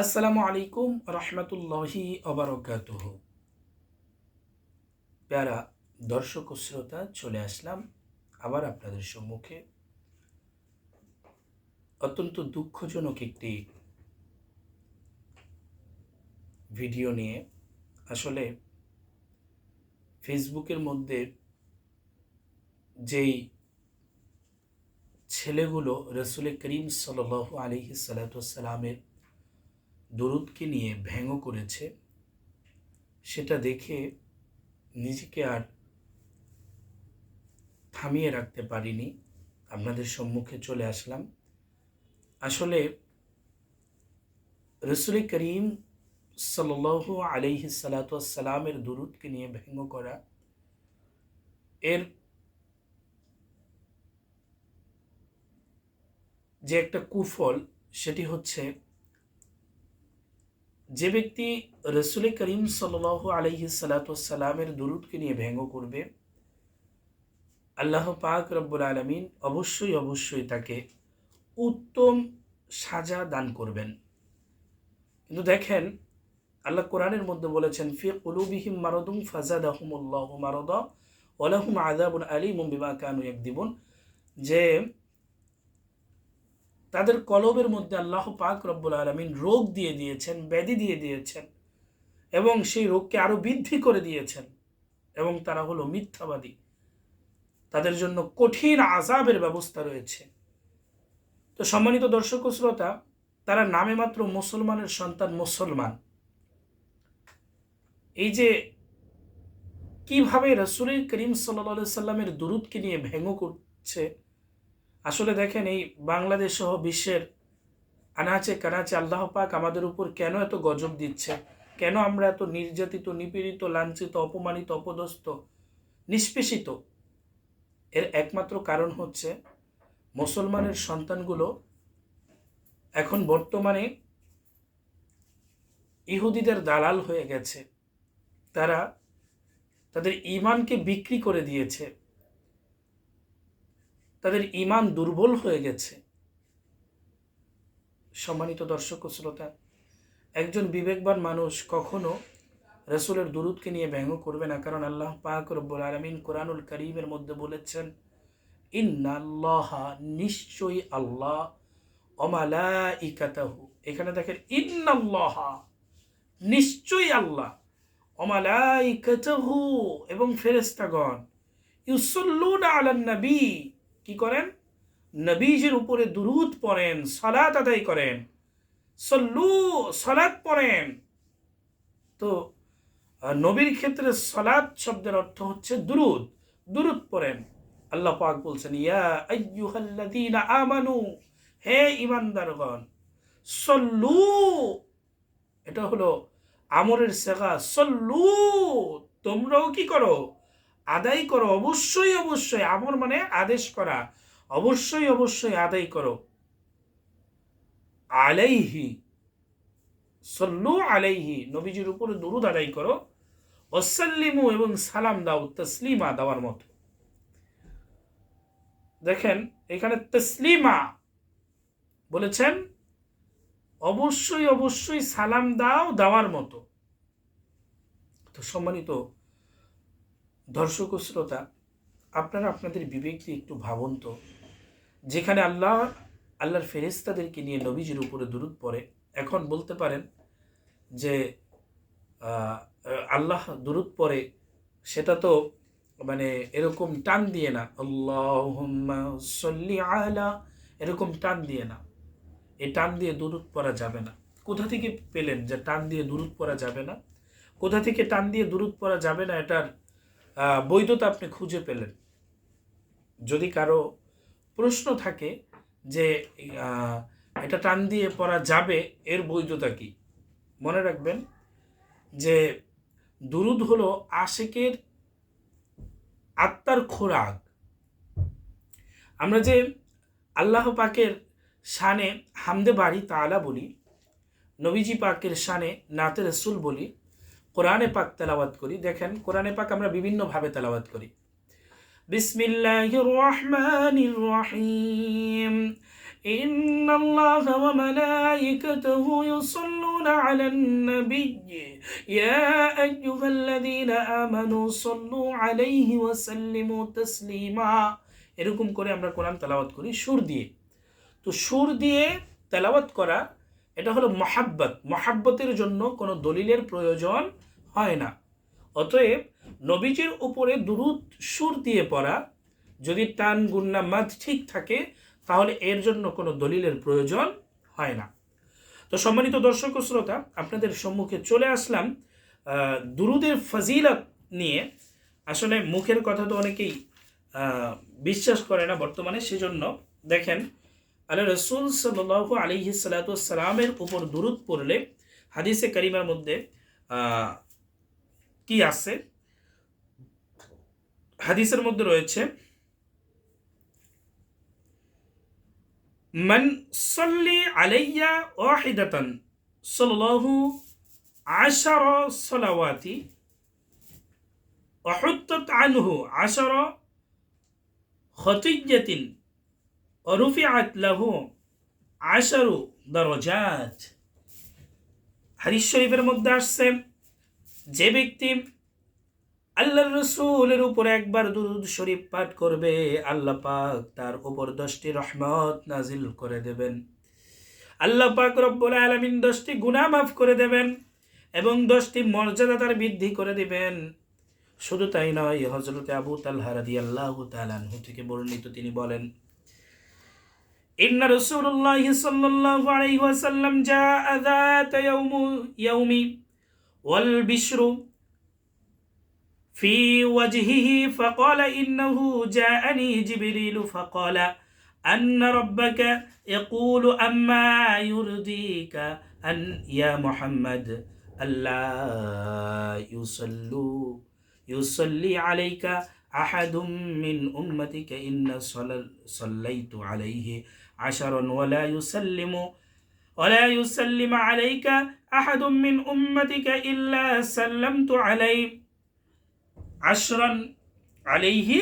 আসসালামু আলাইকুম রহমতুল্লাহি অবরকাতুহ। প্যারা দর্শক ও শ্রোতা, চলে আসলাম আবার আপনাদের সম্মুখে অত্যন্ত দুঃখজনক একটি ভিডিও নিয়ে। আসলে ফেসবুকের মধ্যে যেই ছেলেগুলো রসুল করিম সাল্লাল্লাহু আলাইহি সাল্লামের দরুদকে নিয়ে ব্যঙ্গ করেছে, সেটা দেখে নিজেকে আর থামিয়ে রাখতে পারিনি, আপনাদের সম্মুখে চলে আসলাম। আসলে রসুল করিম সাল্লাল্লাহু আলাইহি সাল্লামের দুরূদকে নিয়ে ব্যঙ্গ করা, এর যে একটা কুফল, সেটি হচ্ছে যে ব্যক্তি রসুল করিম সাল্লাল্লাহু আলাইহি সাল্লামের দুরূদকে নিয়ে ব্যঙ্গ করবে, আল্লাহ পাক রব্বুল আলামিন অবশ্যই তাকে উত্তম সাজা দান করবেন। কিন্তু দেখেন, আল্লাহ কোরআনের মধ্যে বলেছেন, ফি কুলুবিহিম মারাদুন ফাজাদাহুমুল্লাহু মারাদা ওয়া লাহুম আযাবুন আলীমুম বিমা কানু ইয়াকদিবুন, যে তাদের কলবের মধ্যে আল্লাহ পাক রব্বুল আলামিন রোগ দিয়ে দিয়েছেন, ব্যাধি দিয়ে দিয়েছেন, এবং সেই রোগকে আরো বৃদ্ধি করে দিয়েছেন, এবং তারা হলো মিথ্যাবাদী। তাদের জন্য কঠিন আযাবের ব্যবস্থা রয়েছে। তো সম্মানিত দর্শক ও শ্রোতা, তারা নামে মাত্র মুসলমানের সন্তান, মুসলমান। এই যে কিভাবে রসুল করিম সাল্লাল্লাহু সাল্লামের দুরূদকে নিয়ে ব্যঙ্গ করছে, আসলে দেখেন, এই বাংলাদেশ সহ বিশ্বের আনাচে কানাচে আল্লাহ পাক আমাদের উপর কেন এত গজব দিচ্ছে, কেন আমরা এত নির্যাতিত, নিপীড়িত, লাঞ্ছিত, অপমানিত, অপদস্থ, নিষ্পেষিত, এর একমাত্র কারণ হচ্ছে মুসলমানের সন্তানগুলো এখন বর্তমানে ইহুদিদের দালাল হয়ে গেছে। তারা তাদের ঈমানকে বিক্রি করে দিয়েছে, তাদের ঈমান দুর্বল হয়ে গেছে। সম্মানিত দর্শক ও শ্রোতা, একজন বিবেকবান মানুষ কখনো রসুলের দুরূদকে নিয়ে ব্যঙ্গ করবে না, কারণ আল্লাহ পাক রব্বুল আলামিন কোরআনুল কারীমের মধ্যে বলেছেন, ইন্নাল্লাহা, নিশ্চয়ই আল্লাহ, ওয়া মালাইকাতাহু, এখানে দেখেন ইন্নাল্লাহা, নিশ্চয়ই আল্লাহ, ওয়া মালাইকাতাহু, এবং ফেরেশতাগণ, ইউসাল্লুনা আলান নবী, কি করেন? নবীজির উপরে দুরূদ পড়েন, সালাত আদায় করেন। সল্লু, সালাত পড়েন। তো নবীর ক্ষেত্রে সালাত শব্দের অর্থ হচ্ছে দুরূদ, দুরূদ পড়েন। আল্লাহ পাক বলছেন, ইয়া আইয়ুহাল্লাযীনা আমানু, হে ঈমানদারগণ, সল্লু, এটা হলো আমরের সিগা, সল্লু, তোমরাও কি করো? আদায় করো। অবশ্যই আমর মানে আদেশ করা, অবশ্যই আদায় করো। আলাইহি, সল্লু আলাইহি, নবীজির উপরে দুরূদ আদায় করো। ওয়াসাল্লিমু, এবং সালাম দাও, তসলিমা দেওয়ার মতো। দেখেন, এখানে তসলিমা বলেছেন, অবশ্যই সালাম দাও, দেওয়ার মতো। তো সম্মানিত দর্শক ও শ্রোতা, আপনারা আপনাদের বিবেক দিয়ে একটু ভাবুন তো, যেখানে আল্লাহর ফেরেশতাদেরকে নিয়ে নবীজির উপরে দুরূদ পড়ে, এখন বলতে পারেন যে আল্লাহ দুরূদ পড়ে, সেটা তো মানে এরকম টান দিয়ে না, আল্লাহুম্মা সাল্লি আলা, এরকম টান দিয়ে না। এই টান দিয়ে দুরূদ পড়া যাবে না। কোথা থেকে পেলেন যে টান দিয়ে দুরূদ পড়া যাবে না? কোথা থেকে টান দিয়ে দুরূদ পড়া যাবে না, এটার বৈধতা আপনি খুঁজে পেলেন? যদি কারো প্রশ্ন থাকে যে এটা টান দিয়ে পড়া যাবে, এর বৈধতা কি, মনে রাখবেন যে দুরূদ হলো আশিকের আত্মার খোরাক। আমরা যে আল্লাহ পাকের শানে হামদে বাড়ি তাআলা বলি, নবীজি পাকের শানে নাতে রসুল বলি, কোরআনে পাক তেলাওয়াত করি। দেখেন, কোরআনে পাক আমরা বিভিন্নভাবে তেলাওয়াত করি। বিসমিল্লাহির রহমানির রহিম, ইন্নাল্লাহা ওয়া মালাইকাতাহু ইউসাল্লুনা আলান নবী ইয়া আইয়ুহাল্লাযীনা আমানু সাল্লু আলাইহি ওয়া সাল্লিমু তাসলিমা। এরকম করে আমরা কোরআন তেলাওয়াত করি সুর দিয়ে। তো সুর দিয়ে তেলাওয়াত করা এটা হলো মহাব্বত। মহাব্বতের জন্য কোনো দলিলের প্রয়োজন হয় না। অতএব নবীজির উপরে দুরূদ সুর দিয়ে পড়া, যদি টান গুন্না মাদ ঠিক থাকে, তাহলে এর জন্য কোনো দলিলের প্রয়োজন হয় না। তো সম্মানিত দর্শক ও শ্রোতা, আপনাদের সম্মুখে চলে আসলাম দুরূদের ফজিলত নিয়ে। আসলে মুখের কথা তো অনেকেই বিশ্বাস করে না বর্তমানে, সেজন্য দেখেন আল্লাহ রসুল সাল্লাল্লাহু আলাইহি সাল্লাতু ওয়াসসালামের উপর দুরূদ পড়লে হাদিসে কারিমার মধ্যে কি আছে? হাদিসের মধ্যে রয়েছে, মান সাল্লি আলাইয়া ওয়াহিদাতান সাল্লাল্লাহু আশারা সালাওয়াতি ওয়া হুত্তাত আনহু আশারা খতিয়াতিন ওয়া রুফিআত লাহু আশারু দারাজাত। হাদিস শরীফের মধ্যে আসছে, যে ব্যক্তি আল্লাহর রসুলের উপর একবার দুরূদ শরীফ পাঠ করবে, আল্লাহ পাক তার উপর 10টি রহমত নাজিল করে দেবেন। আল্লাহ পাক রব্বুল আলামিন 10টি গুনাহ মাফ করে দেবেন এবং 10টি মর্যাদা তার বৃদ্ধি করে দিবেন। শুধু তাই নয়, হযরত আবু তালহা রাদিয়াল্লাহু তাআলা আনহু থেকে বর্ণিত, তিনি বলেন, ইন্না রাসূলুল্লাহ সাল্লাল্লাহু আলাইহি ওয়াসাল্লাম জাআ যাতা ইয়াউমি ওয়াল বিশরু في وجهه فقال إنه جاءني جبريل فقال أن ربك يقول أما يرضيك أن يا محمد ألا يصلي عليك أحد من أمتك إن صليت عليه 10 ولا يسلم عليك أحد من أمتك إلا سلمت عليه আশরান আলাইহি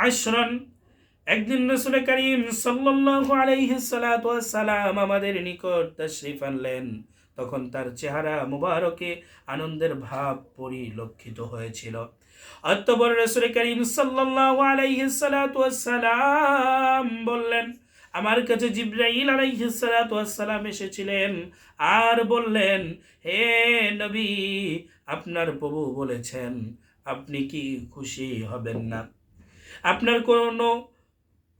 আশরান। একদিন রাসূল করিম সাল্লাল্লাহু আলাইহি সাল্লাতু ওয়াস সালাম আমাদের নিকট তাশরীফ আনলেন। তখন তার চেহারা মুবারকে আনন্দের ভাব পরিলক্ষিত হয়েছিল। অতঃপর রাসূল করিম সাল্লাল্লাহু আলাইহি সাল্লাতু ওয়াস সালাম বললেন, আমার কাছে জিবরাইল আলাইহিস সালাতু ওয়াস সালাম এসেছিলেন আর বললেন, হে নবী, আপনার প্রভু বলেছেন, আপনি কি খুশি হবেন না? আপনার কোনো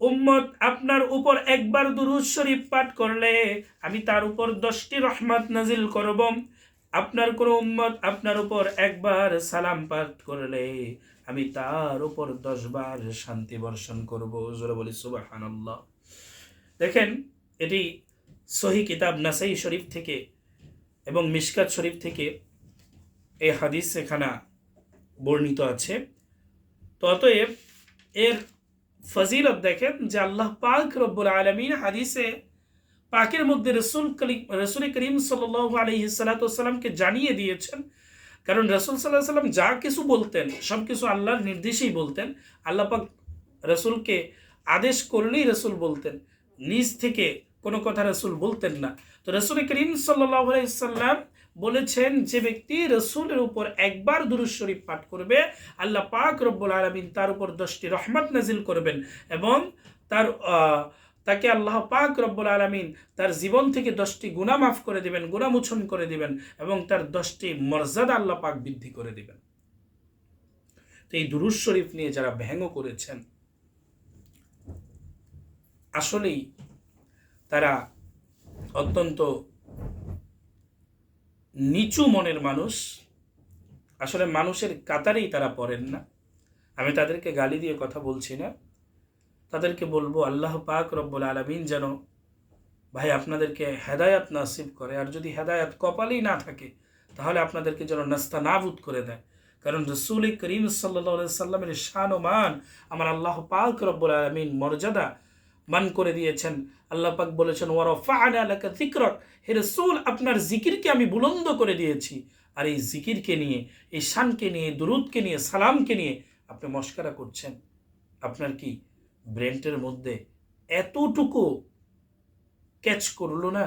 উম্মত আপনার উপর একবার দুরূদ শরীফ পাঠ করলে আমি তার উপর 10টি রহমত নাজিল করব। আপনার কোনো উম্মত আপনার উপর একবার সালাম পাঠ করলে আমি তার উপর 10 বার শান্তি বর্ষণ করব। জোরে বলি সুবহানাল্লাহ। দেখেন, এটি সহিহ কিতাব নাসাই শরীফ থেকে এবং মিশকাত শরীফ থেকে এই হাদিস এখানে বর্ণিত আছে। তো অতএব এর ফজিলত দেখেন যে আল্লাহ পাক রব্বুল আলামিন হাদিসে পাকের মধ্যে রাসূল করিম সাল্লাল্লাহু আলাইহি সাল্লামকে জানিয়ে দিয়েছেন। কারণ রাসূল সাল্লাল্লাহু আলাইহি সাল্লাম যা কিছু বলতেন সব কিছু আল্লাহর নির্দেশেই বলতেন। আল্লাহ পাক রাসূলকে আদেশ করলেই রাসূল বলতেন, নিজ থেকে কোনো কথা রাসূল বলতেন না। তো রাসূল করিম সাল্লাল্লাহু আলাইহি সাল্লাম বলেছেন, যে ব্যক্তি রাসূলের উপর একবার দুরূদ শরীফ পাঠ করবে, আল্লাহ পাক রব্বুল আলামিন তার উপর 10টি রহমত নাজিল করবেন এবং তাকে আল্লাহ পাক রব্বুল আলামিন তার জীবন থেকে 10টি গুনাহ মাফ করে দিবেন, গুনাহ মোচন করে দিবেন এবং তার 10টি মর্যাদা আল্লাহ পাক বৃদ্ধি করে দিবেন। তো এই দুরূদ শরীফ নিয়ে যারা ব্যঙ্গ করেছেন, আসলেই তারা অত্যন্ত নিচু মনের মানুষ। আসলে মানুষের কাতারেই তারা পড়েন না। আমি তাদেরকে গালি দিয়ে কথা বলছি না, তাদেরকে বলবো আল্লাহ পাক রব্বুল আলামিন যেন ভাই আপনাদেরকে হেদায়াত নাসিব করে। আর যদি হেদায়াত কপালেই না থাকে তাহলে আপনাদেরকে যেন নাস্তানাবুদ করে দেয়। কারণ রাসূল করিম সাল্লাল্লাহু আলাইহি সাল্লামের শান ও মান আমার আল্লাহ পাক রব্বুল আলামিন মর্যাদা মান করে দিয়েছেন। আল্লাহ পাক বলেছেন, ওয়া রাফা'না লাকা যিকরাক, হে রাসূল আপনার জিকিরকে আমি বুলন্দ করে দিয়েছি। আর এই জিকিরকে নিয়ে, এই শানকে নিয়ে, দুরূদকে নিয়ে, সালামকে নিয়ে আপনি মস্করা করছেন। আপনার কি ব্রেনটের মধ্যে এতটুকু ক্যাচ করলো না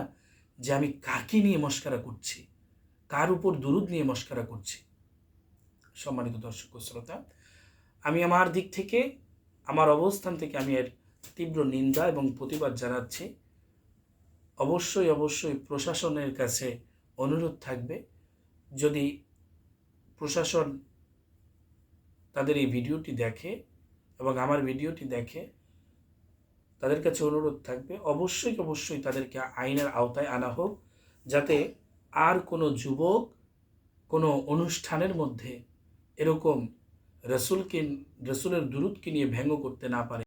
যে আমি কাকে নিয়ে মস্কারা করছি, কার উপর দুরুদ নিয়ে মস্কারা করছি। সম্মানিত দর্শক ও শ্রোতা, আমি আমার দিক থেকে, আমার অবস্থান থেকে আমি এর তীব্র নিন্দা এবং প্রতিবাদ জানাচ্ছি। অবশ্যই অবশ্যই প্রশাসনের কাছে অনুরোধ থাকবে, যদি প্রশাসন তাদের এই ভিডিওটি দেখে এবং আমার ভিডিওটি দেখে, তাদের কাছে অনুরোধ থাকবে অবশ্যই অবশ্যই তাদেরকে আইনের আওতায় আনা হোক, যাতে আর কোনো যুবক কোনো অনুষ্ঠানের মধ্যে এরকম রসুলের দুরূদকে নিয়ে ব্যঙ্গ করতে না পারে।